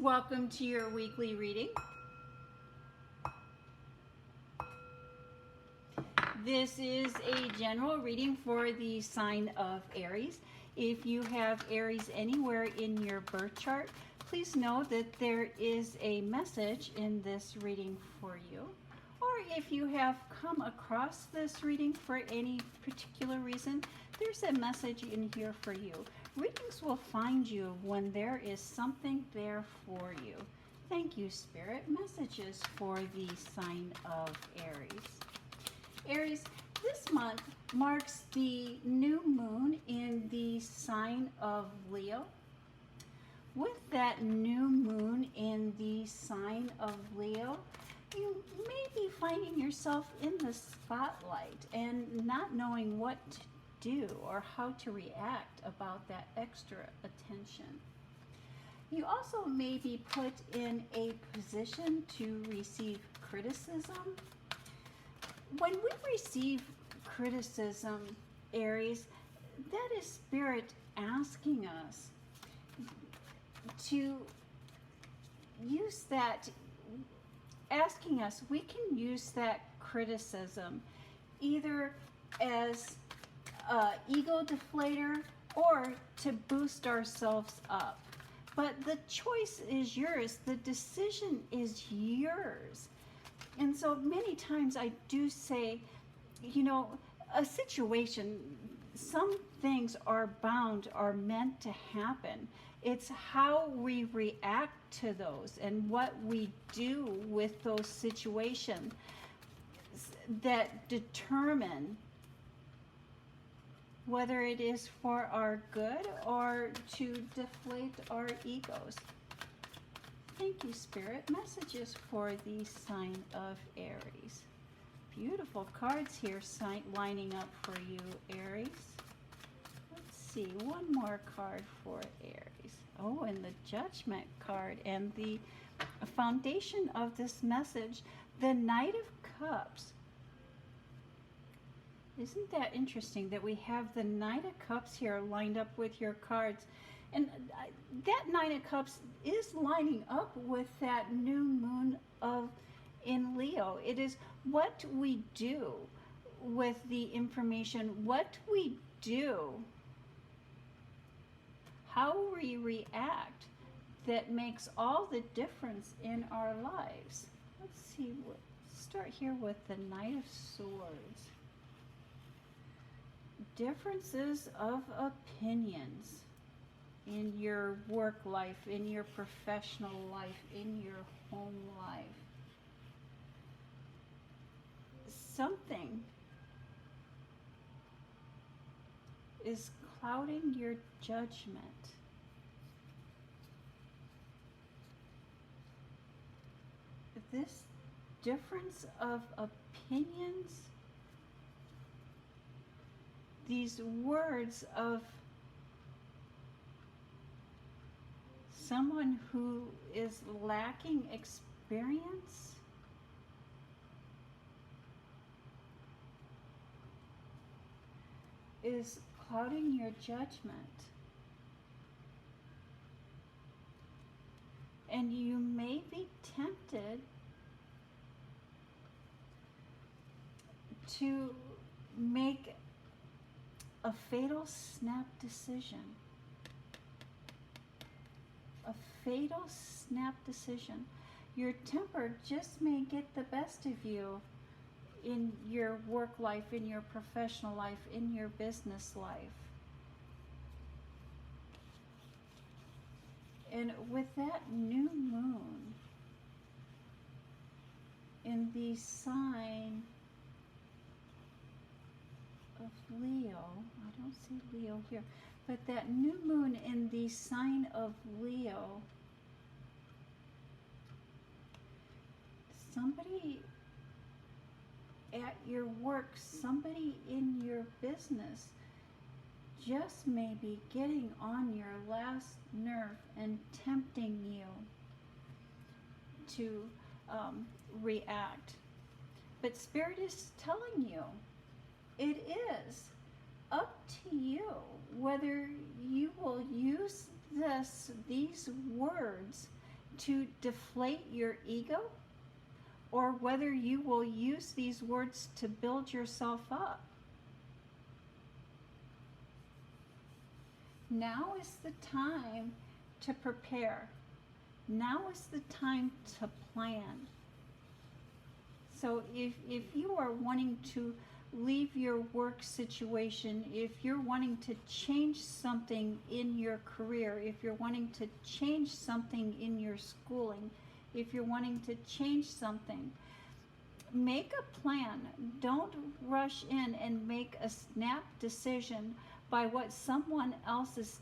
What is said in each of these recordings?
welcome to your weekly reading. This is a general reading for the sign of Aries. If you have Aries anywhere in your birth chart, please know that there is a message in this reading for you. Or if you have come across this reading for any particular reason, there's a message in here for you. Readings will find you when there is something there for you. Thank you, Spirit. Messages for the sign of Aries. Aries, this month marks the new moon in the sign of Leo. With that new moon in the sign of Leo, you may be finding yourself in the spotlight and not knowing what to do or how to react about that extra attention. You also may be put in a position to receive criticism. When we receive criticism, Aries, that is Spirit asking us to use that, we can use that criticism either as ego deflator or to boost ourselves up. But the choice is yours. The decision is yours. And so many times I do say, you know, a situation, some things are bound, are meant to happen. It's how we react to those and what we do with those situations that determine whether it is for our good or to deflate our egos. Thank you, Spirit. Messages for the sign of Aries. Beautiful cards here lining up for you, Aries. Let's see, one more card for Aries. Oh, and the Judgment card and the foundation of this message, the Knight of Cups. Isn't that interesting that we have the Knight of Cups here lined up with your cards? And that Knight of Cups is lining up with that new moon in Leo. It is what we do with the information, what we do, how we react, that makes all the difference in our lives. Let's see, start here with the Knight of Swords. Differences of opinions in your work life, in your professional life, in your home life. Something is clouding your judgment. This difference of opinions, these words of someone who is lacking experience, is clouding your judgment. And you may be tempted to make a fatal snap decision. A fatal snap decision. Your temper just may get the best of you in your work life, in your professional life, in your business life. And with that new moon in the sign of Leo, I don't see Leo here, but that new moon in the sign of Leo, somebody at your work, somebody in your business just may be getting on your last nerve and tempting you to react. But Spirit is telling you, it is up to you whether you will use these words to deflate your ego, or whether you will use these words to build yourself up. Now is the time to prepare. Now is the time to plan. So if you are wanting to leave your work situation, if you're wanting to change something in your career, if you're wanting to change something in your schooling, if you're wanting to change something, make a plan. Don't rush in and make a snap decision by what someone else is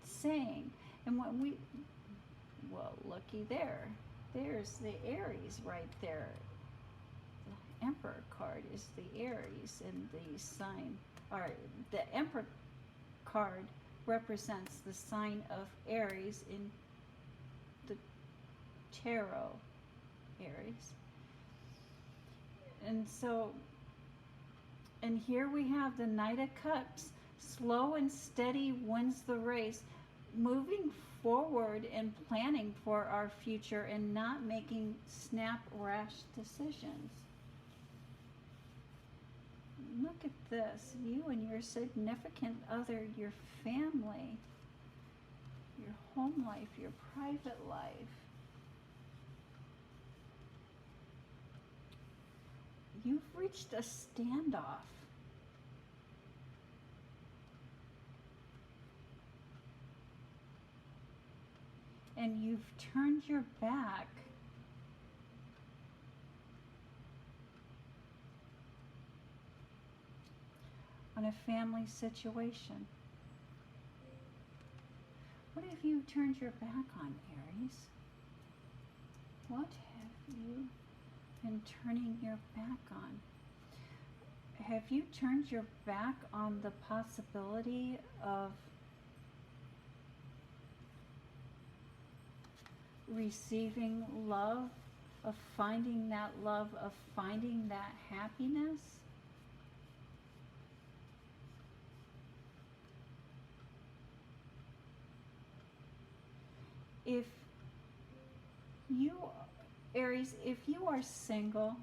saying. And when well, looky there. There's the Aries right there. The Emperor card is the Aries, and the sign, or the Emperor card represents the sign of Aries in the tarot, Aries. And so, and here we have the Knight of Cups. Slow and steady wins the race. Moving forward and planning for our future and not making snap, rash decisions. Look at this. You and your significant other, your family, your home life, your private life. You've reached a standoff. And you've turned your back on a family situation. What have you turned your back on, Aries? What have you been turning your back on? Have you turned your back on the possibility of receiving love, of finding that love, of finding that happiness? If you, Aries, if you are single,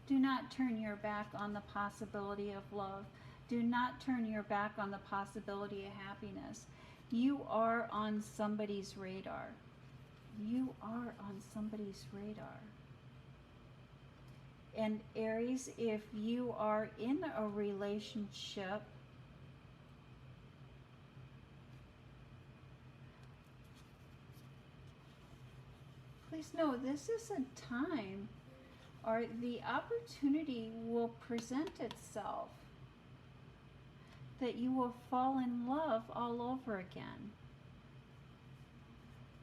do not turn your back on the possibility of love. Do not turn your back on the possibility of happiness. You are on somebody's radar. You are on somebody's radar. And Aries, if you are in a relationship, please know this is a time, or the opportunity will present itself that you will fall in love all over again.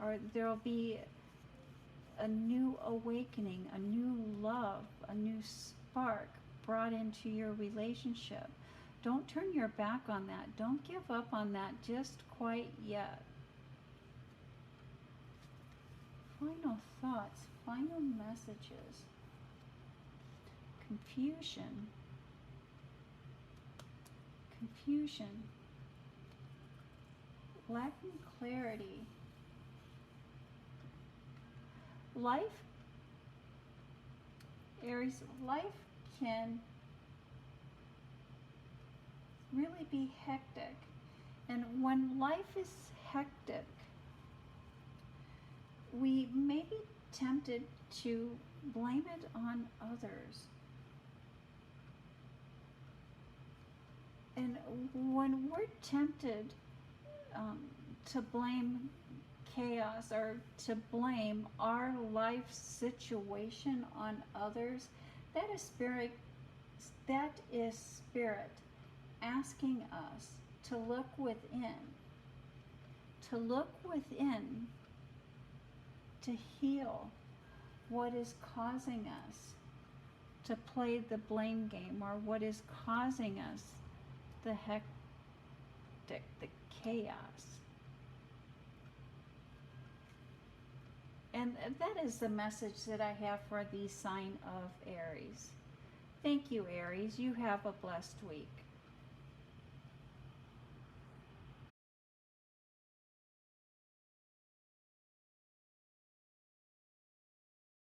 Or there will be a new awakening, a new love, a new spark brought into your relationship. Don't turn your back on that. Don't give up on that just quite yet. Final thoughts, final messages. Confusion. Confusion. Lacking clarity. Life, Aries, life can really be hectic. And when life is hectic, we may be tempted to blame it on others. And when we're tempted to blame chaos or to blame our life situation on others, that is spirit asking us to look within, to heal what is causing us to play the blame game, or what is causing us the hectic, the chaos. And that is the message that I have for the sign of Aries. Thank you, Aries. You have a blessed week.